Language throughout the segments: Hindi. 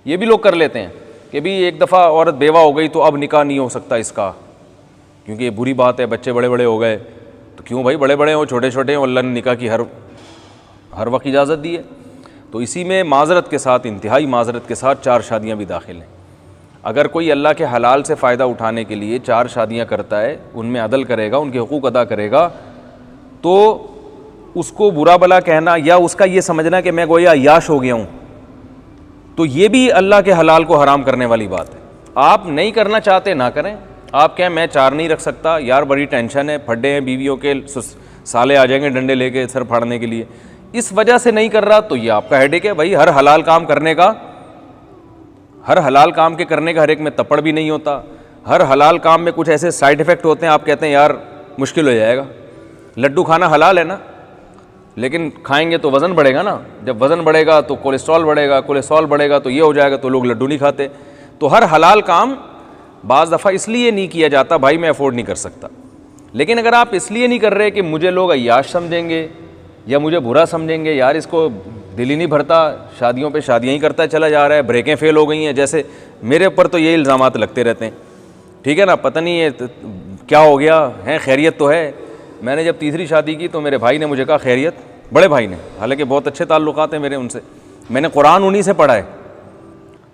ये भी लोग कर लेते हैं कि भी एक दफ़ा औरत बेवा हो गई तो अब निकाह नहीं हो सकता इसका, क्योंकि ये बुरी बात है, बच्चे बड़े बड़े हो गए। तो क्यों भाई, बड़े बड़े हो छोटे छोटे हो, अल्लाह ने निकाह की हर वक्त इजाज़त दी है। तो इसी में माज़रत के साथ, इंतहाई माज़रत के साथ 4 शादियाँ भी दाखिल हैं। अगर कोई अल्लाह के हलाल से फ़ायदा उठाने के लिए 4 शादियाँ करता है, उनमें अदल करेगा, उनके हुकूक अदा करेगा, तो उसको बुरा भला कहना या उसका ये समझना कि मैं गोया अय्याश हो गया हूँ, तो ये भी अल्लाह के हलाल को हराम करने वाली बात है। आप नहीं करना चाहते ना करें। आप कहें मैं 4 नहीं रख सकता, यार बड़ी टेंशन है, फड्डे हैं, बीवियों के साले आ जाएंगे डंडे लेके सर फाड़ने के लिए, इस वजह से नहीं कर रहा, तो ये आपका हेडेक है भाई। हर हलाल काम के करने का हर एक में तपड़ भी नहीं होता। हर हलाल काम में कुछ ऐसे साइड इफ़ेक्ट होते हैं, आप कहते हैं यार मुश्किल हो जाएगा। लड्डू खाना हलाल है ना, लेकिन खाएंगे तो वज़न बढ़ेगा ना, जब वज़न बढ़ेगा तो कोलेस्ट्रॉल बढ़ेगा, कोलेस्ट्रॉल बढ़ेगा तो ये हो जाएगा, तो लोग लड्डू नहीं खाते। तो हर हलाल काम बाज़ दफ़ा इसलिए नहीं किया जाता भाई मैं अफोर्ड नहीं कर सकता। लेकिन अगर आप इसलिए नहीं कर रहे कि मुझे लोग अय्याश समझेंगे या मुझे बुरा समझेंगे, यार इसको दिल ही नहीं भरता, शादियों पे शादियाँ ही करता चला जा रहा है, ब्रेकें फ़ेल हो गई हैं, जैसे मेरे ऊपर तो ये इल्ज़ामात लगते रहते हैं, ठीक है ना, पता नहीं है क्या हो गया है, खैरियत तो है। मैंने जब तीसरी शादी की तो मेरे भाई ने मुझे कहा खैरियत, बड़े भाई ने, हालांकि बहुत अच्छे ताल्लुकात हैं मेरे उनसे, मैंने कुरान उन्हीं से पढ़ा है,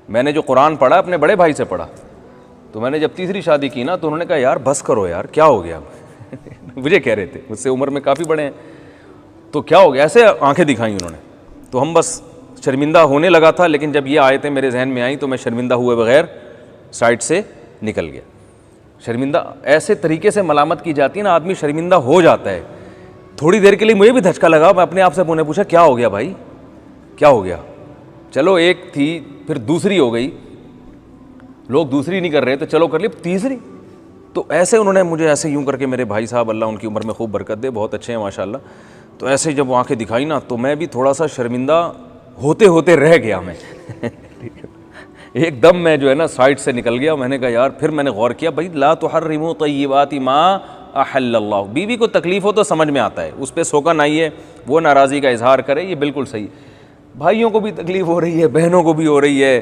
मैंने जो कुरान पढ़ा अपने बड़े भाई से पढ़ा। तो मैंने जब तीसरी शादी की ना तो उन्होंने कहा यार बस करो यार, क्या हो गया मुझे कह रहे थे, मुझसे उम्र में काफ़ी बड़े हैं, तो क्या हो गया, ऐसे आंखें दिखाई उन्होंने। तो हम बस शर्मिंदा होने लगा था, लेकिन जब ये आयतें मेरे जहन में आई तो मैं शर्मिंदा हुए बगैर साइड से निकल गया। शर्मिंदा ऐसे तरीके से मलामत की जाती है ना, आदमी शर्मिंदा हो जाता है। थोड़ी देर के लिए मुझे भी धचका लगा, मैं अपने आप से मैंने पूछा क्या हो गया भाई, क्या हो गया। चलो एक थी, फिर दूसरी हो गई, लोग दूसरी नहीं कर रहे तो चलो कर ली तीसरी। तो ऐसे उन्होंने मुझे ऐसे यूं करके, मेरे भाई साहब अल्लाह उनकी उम्र में खूब बरकत दे, बहुत अच्छे हैं माशाल्लाह, तो ऐसे जब वो आंखें दिखाई ना तो मैं भी थोड़ा सा शर्मिंदा होते होते रह गया मैं एकदम मैं जो है ना साइड से निकल गया। मैंने कहा यार, फिर मैंने गौर किया भाई ला तुहर्रिमू तय्यिबाति मा अहल्लल्लाह, बीवी को तकलीफ़ हो तो समझ में आता है, उस पर सोकन आई है, वो नाराज़गी का इजहार करे, ये बिल्कुल सही। भाइयों को भी तकलीफ़ हो रही है, बहनों को भी हो रही है,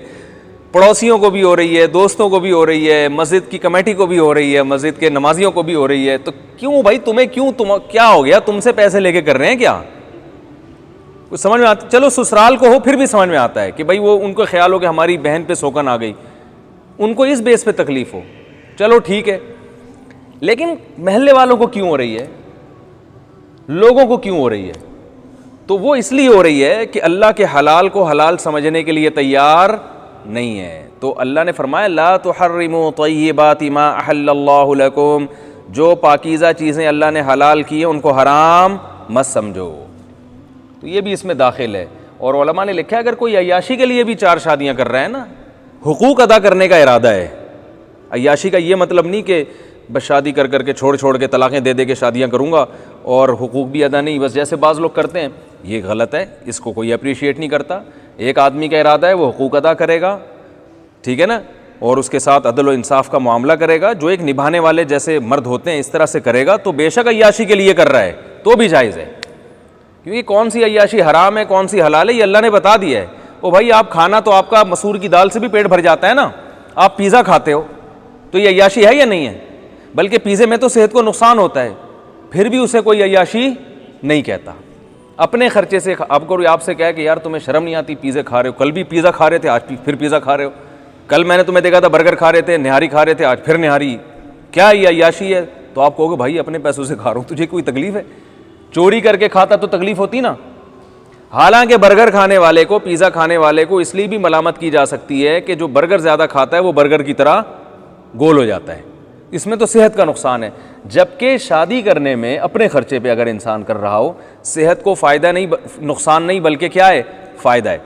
पड़ोसियों को भी हो रही है, दोस्तों को भी हो रही है, मस्जिद की कमेटी को भी हो रही है, मस्जिद के नमाजियों को भी हो रही है। तो क्यों भाई, तुम्हें क्यों, तुम क्या हो गया, तुमसे पैसे लेके कर रहे हैं क्या, कुछ समझ में आता। चलो ससुराल को हो फिर भी समझ में आता है कि भाई वो उनको ख्याल हो कि हमारी बहन पे सोकन आ गई, उनको इस बेस पे तकलीफ़ हो, चलो ठीक है। लेकिन महल्ले वालों को क्यों हो रही है, लोगों को क्यों हो रही है, तो वो इसलिए हो रही है कि अल्लाह के हलाल को हलाल समझने के लिए तैयार नहीं है। तो अल्लाह ने फरमाया ला तुहर्रिमू तय्यिबाति मा अहल्लल्लाहु लकुम, जो पाकीज़ा चीज़ें अल्लाह ने हलाल की हैं उनको हराम मत समझो। तो ये भी इसमें दाखिल है। और उलमा ने लिखा है अगर कोई अय्याशी के लिए भी 4 शादियाँ कर रहा है ना, हुकूक अदा करने का इरादा है, अय्याशी का ये मतलब नहीं कि बस शादी कर करके छोड़ के तलाक़ें दे के शादियाँ करूँगा और हुकूक भी अदा नहीं, बस जैसे बाज़ लोग करते हैं, ये गलत है, इसको कोई अप्रिशिएट नहीं करता। एक आदमी का इरादा है वो हुकूक अदा करेगा, ठीक है ना, और उसके साथ अदल व इंसाफ का मामला करेगा, जो एक निभाने वाले जैसे मर्द होते हैं इस तरह से करेगा, तो बेशक अय्याशी के लिए कर रहा है तो भी जायज़ है, क्योंकि कौन सी अय्याशी हराम है कौन सी हलाल है ये अल्लाह ने बता दिया है। ओ भाई, आप खाना तो आपका मसूर की दाल से भी पेट भर जाता है ना, आप पिज़्ज़ा खाते हो तो ये अय्याशी है या नहीं है, बल्कि पिज़्ज़े में तो सेहत को नुकसान होता है, फिर भी उसे कोई अय्याशी नहीं कहता। अपने खर्चे से आपको आपसे कहे कि यार तुम्हें शर्म नहीं आती, पिज़्ज़े खा रहे हो, कल भी पिज़्ज़ा खा रहे थे आज फिर पिज़्ज़ा खा रहे हो, कल मैंने तुम्हें देखा था बर्गर खा रहे थे, निहारी खा रहे थे, आज फिर निहारी, क्या ये अय्याशी है। तो आप कहोगे भाई अपने पैसों से खा रहा हूँ, तुझे कोई तकलीफ़ है, चोरी करके खाता तो तकलीफ़ होती ना। हालांकि बर्गर खाने वाले को, पिज़्ज़ा खाने वाले को इसलिए भी मलामत की जा सकती है कि जो बर्गर ज़्यादा खाता है वो बर्गर की तरह गोल हो जाता है, इसमें तो सेहत का नुकसान है। जबकि शादी करने में अपने खर्चे पे अगर इंसान कर रहा हो, सेहत को फ़ायदा नहीं, नुकसान नहीं, बल्कि क्या है, फ़ायदा है,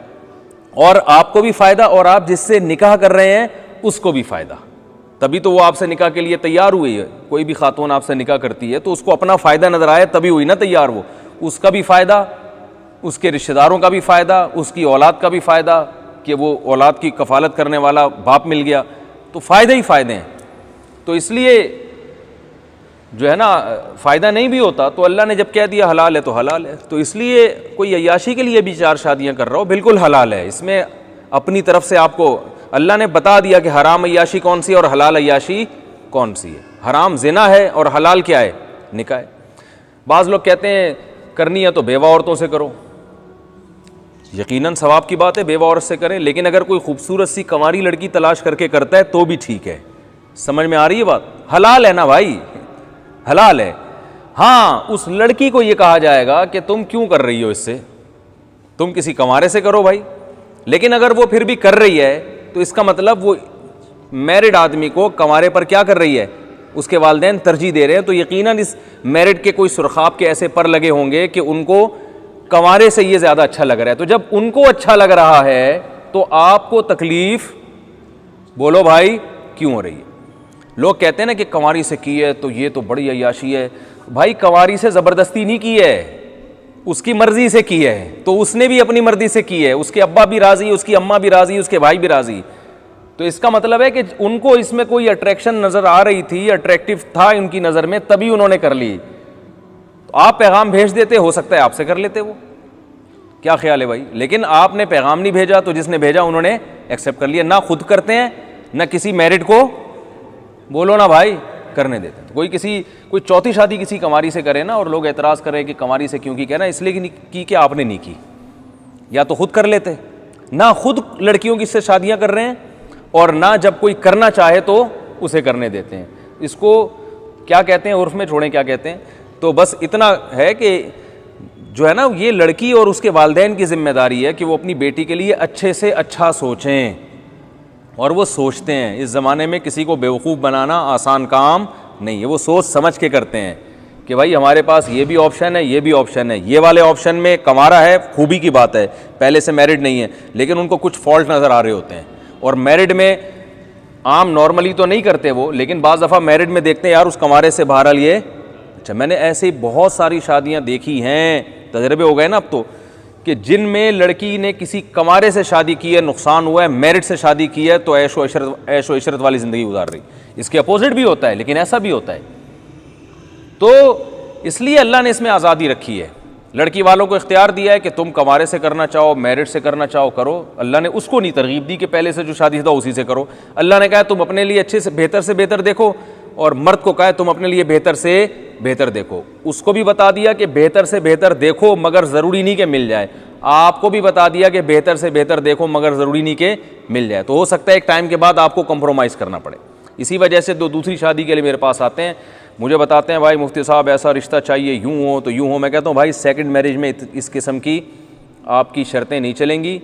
और आपको भी फ़ायदा और आप जिससे निकाह कर रहे हैं उसको भी फ़ायदा। तभी तो वो आपसे निकाह के लिए तैयार हुई है। कोई भी खातून आपसे निकाह करती है तो उसको अपना फ़ायदा नज़र आए तभी हुई ना तैयार, वो उसका भी फ़ायदा, उसके रिश्तेदारों का भी फ़ायदा, उसकी औलाद का भी फ़ायदा कि वो औलाद की कफ़ालत करने वाला बाप मिल गया, तो फ़ायदे ही फ़ायदे हैं। तो इसलिए जो है ना, फ़ायदा नहीं भी होता तो अल्लाह ने जब कह दिया हलाल है तो हलाल है। तो इसलिए कोई अय्याशी के लिए भी 4 शादियाँ कर रहा हो बिल्कुल हलाल है, इसमें अपनी तरफ से आपको अल्लाह ने बता दिया कि हराम अय्याशी कौन सी है और हलाल अय्याशी कौन सी है। हराम ज़िना है और हलाल क्या है? निकाह है। बाज़ लोग कहते हैं करनी है तो बेवा औरतों से करो, यकीनन सवाब की बात है, बेवा औरत से करें, लेकिन अगर कोई खूबसूरत सी कंवारी लड़की तलाश करके करता है तो भी ठीक है। समझ में आ रही है बात? हलाल है ना भाई, हलाल है। हाँ, उस लड़की को ये कहा जाएगा कि तुम क्यों कर रही हो इससे, तुम किसी कंवारे से करो भाई। लेकिन अगर वो फिर भी कर रही है तो इसका मतलब वो मैरिड आदमी को कंवारे पर क्या कर रही है, उसके वालिदैन तरजीह दे रहे हैं, तो यकीनन इस मैरिड के कोई सुरखाब के ऐसे पर लगे होंगे कि उनको कंवारे से ये ज़्यादा अच्छा लग रहा है। तो जब उनको अच्छा लग रहा है तो आपको तकलीफ बोलो भाई क्यों हो रही है? लोग कहते हैं ना कि कंवारी से की है तो ये तो बड़ी अय्याशी है। भाई कंवारी से ज़बरदस्ती नहीं की है, उसकी मर्ज़ी से की है, तो उसने भी अपनी मर्ज़ी से की है, उसके अब्बा भी राज़ी, उसकी अम्मा भी राज़ी, उसके भाई भी राज़ी। तो इसका मतलब है कि उनको इसमें कोई अट्रैक्शन नज़र आ रही थी, अट्रैक्टिव था उनकी नज़र में, तभी उन्होंने कर ली। तो आप पैगाम भेज देते, हो सकता है आपसे कर लेते वो, क्या ख्याल है भाई? लेकिन आपने पैगाम नहीं भेजा तो जिसने भेजा उन्होंने एक्सेप्ट कर लिया। ना खुद करते हैं ना किसी मैरिड को बोलो ना भाई करने देते। तो कोई चौथी शादी किसी कंवारी से करे ना और लोग एतराज़ कर रहे हैं कि कंवारी से क्यों की, कहना इसलिए कि आपने नहीं की, या तो खुद कर लेते। ना खुद लड़कियों की से शादियां कर रहे हैं और ना जब कोई करना चाहे तो उसे करने देते हैं। इसको क्या कहते हैं, उर्फ में छोड़ें क्या कहते हैं। तो बस इतना है कि जो है ना, ये लड़की और उसके वालिदैन की जिम्मेदारी है कि वो अपनी बेटी के लिए अच्छे से अच्छा सोचें, और वो सोचते हैं। इस ज़माने में किसी को बेवकूफ़ बनाना आसान काम नहीं है, वो सोच समझ के करते हैं कि भाई हमारे पास ये भी ऑप्शन है, ये भी ऑप्शन है। ये वाले ऑप्शन में कंवारा है, खूबी की बात है, पहले से मैरिड नहीं है, लेकिन उनको कुछ फॉल्ट नज़र आ रहे होते हैं। और मैरिड में आम नॉर्मली तो नहीं करते वो, लेकिन बाज़ दफ़ा मैरिड में देखते हैं यार उस कंवारे से बहरहाल ये अच्छा। मैंने ऐसे बहुत सारी शादियाँ देखी हैं, तजर्बे हो गए ना अब तो, कि जिनमें लड़की ने किसी कंवारे से शादी की है, नुकसान हुआ है, मैरिड से शादी की है तो ऐशो इशरत वाली ज़िंदगी गुजार रही। इसके अपोजिट भी होता है, लेकिन ऐसा भी होता है। तो इसलिए अल्लाह ने इसमें आज़ादी रखी है, लड़की वालों को इख्तियार दिया है कि तुम कंवारे से करना चाहो, मैरिड से करना चाहो करो। अल्लाह ने उसको नहीं तरगीब दी कि पहले से जो शादी था उसी से करो। अल्लाह ने कहा तुम अपने लिए अच्छे से बेहतर देखो, और मर्द को कहा तुम अपने लिए बेहतर से बेहतर देखो। उसको भी बता दिया कि बेहतर से बेहतर देखो, मगर ज़रूरी नहीं कि मिल जाए। आपको भी बता दिया कि बेहतर से बेहतर देखो, मगर ज़रूरी नहीं कि मिल जाए। तो हो सकता है एक टाइम के बाद आपको कंप्रोमाइज़ करना पड़े। इसी वजह से दूसरी शादी के लिए मेरे पास आते हैं, मुझे बताते हैं भाई मुफ्ती साहब ऐसा रिश्ता चाहिए, यूँ हो तो यूँ हो। मैं कहता हूँ भाई सेकंड मैरिज में इस किस्म की आपकी शर्तें नहीं चलेंगी।